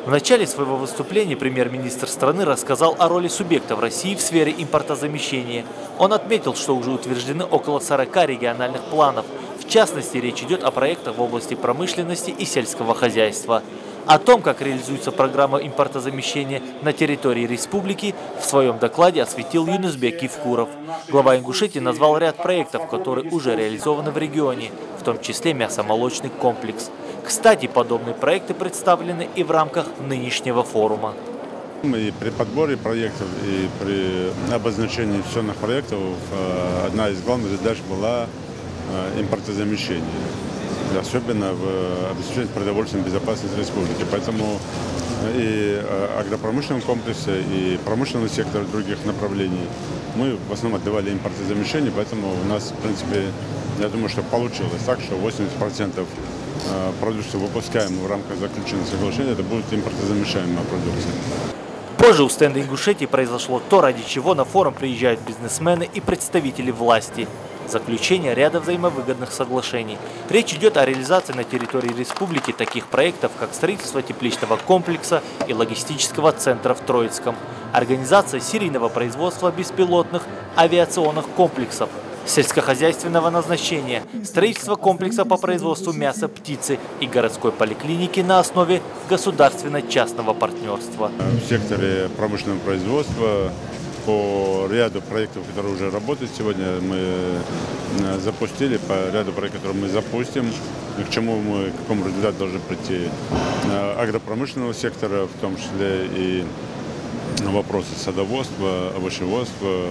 В начале своего выступления премьер-министр страны рассказал о роли субъектов России в сфере импортозамещения. Он отметил, что уже утверждены около 40 региональных планов. В частности, речь идет о проектах в области промышленности и сельского хозяйства. О том, как реализуется программа импортозамещения на территории республики, в своем докладе осветил Юнусбек Евкуров. Глава Ингушетии назвал ряд проектов, которые уже реализованы в регионе, в том числе мясомолочный комплекс. Кстати, подобные проекты представлены и в рамках нынешнего форума. И при подборе проектов, и при обозначении инвестиционных проектов одна из главных задач была импортозамещение, особенно в обеспечении продовольственной безопасности республики. Поэтому и агропромышленном комплексе, и промышленный сектор других направлений мы в основном отдавали импортозамещение, поэтому у нас, в принципе, я думаю, что получилось так, что 80% продукции, выпускаемой в рамках заключенного соглашения, это будет импортозамещаемая продукция. Позже у стенда Ингушетии произошло то, ради чего на форум приезжают бизнесмены и представители власти. Заключение ряда взаимовыгодных соглашений. Речь идет о реализации на территории республики таких проектов, как строительство тепличного комплекса и логистического центра в Троицком, организация серийного производства беспилотных авиационных комплексов, сельскохозяйственного назначения, строительство комплекса по производству мяса птицы и городской поликлиники на основе государственно-частного партнерства. В секторе промышленного производства по ряду проектов, которые уже работают сегодня, мы запустили, по ряду проектов, которые мы запустим, к какому результату должны прийти агропромышленного сектора, в том числе и вопросы садоводства, овощеводства,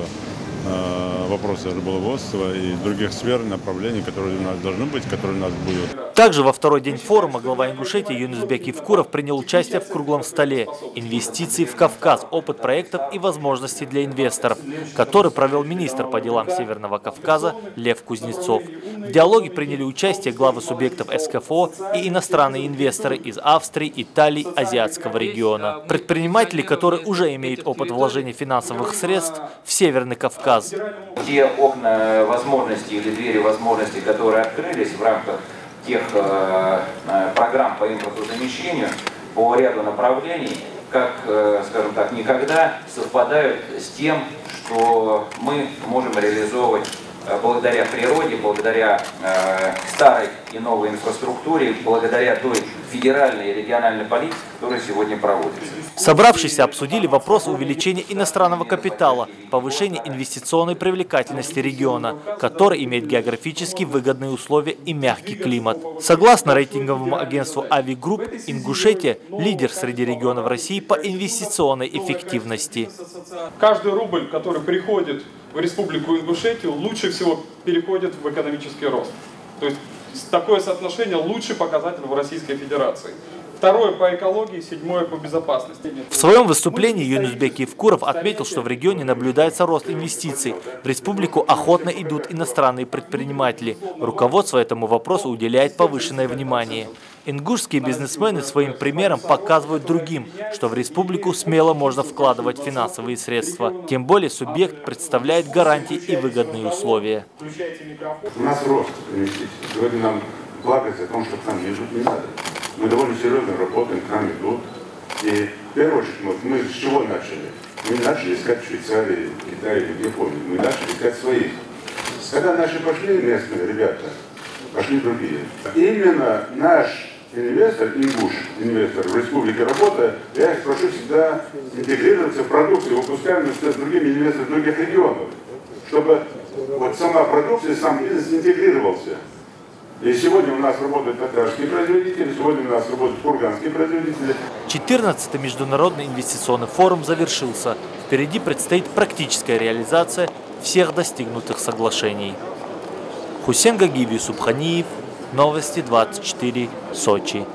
вопросы рыболоводства и других сфер, направлений, которые у нас должны быть, которые у нас будут. Также во второй день форума глава Ингушетии Юнусбек Евкуров принял участие в круглом столе «Инвестиции в Кавказ. Опыт проектов и возможности для инвесторов», который провел министр по делам Северного Кавказа Лев Кузнецов. В диалоге приняли участие главы субъектов СКФО и иностранные инвесторы из Австрии, Италии, Азиатского региона. Предприниматели, которые уже имеют опыт вложения финансовых средств в Северный Кавказ. Те окна возможностей или двери возможностей, которые открылись в рамках тех программ по импортозамещению по ряду направлений, как, скажем так, никогда совпадают с тем, что мы можем реализовывать благодаря природе, благодаря старой и новой инфраструктуре, благодаря той федеральной и региональной политике, которая сегодня проводится. Собравшиеся обсудили вопрос увеличения иностранного капитала, повышения инвестиционной привлекательности региона, который имеет географически выгодные условия и мягкий климат. Согласно рейтинговому агентству Avi Group, Ингушетия – лидер среди регионов России по инвестиционной эффективности. Каждый рубль, который приходит в Республику Ингушетию, лучше всего переходит в экономический рост. То есть такое соотношение лучший показатель в Российской Федерации. Второе по экологии, седьмое по безопасности. В своем выступлении Юнусбек Евкуров отметил, что в регионе наблюдается рост инвестиций. В республику охотно идут иностранные предприниматели. Руководство этому вопросу уделяет повышенное внимание. Ингушские бизнесмены своим примером показывают другим, что в республику смело можно вкладывать финансовые средства. Тем более субъект представляет гарантии и выгодные условия. У нас рост инвестиций. Сегодня нам плакать о том, что к нам идут, не надо. Мы довольно серьезно работаем, к нам идут. И в первую очередь мы с чего начали? Мы не начали искать в Швейцарии, Китае или в Японии. Мы начали искать своих. Когда наши пошли местные ребята, пошли другие. Именно наш инвестор, инвестор в республике работая, я их прошу всегда интегрироваться в продукцию, выпускаемую с другими инвесторами других регионов, чтобы вот сама продукция, сам бизнес интегрировался. И сегодня у нас работают татарские производители, сегодня у нас работают курганские производители. 14-й международный инвестиционный форум завершился. Впереди предстоит практическая реализация всех достигнутых соглашений. Хусен Гагиев, Юсуп Ханиев, Новости 24, Сочи.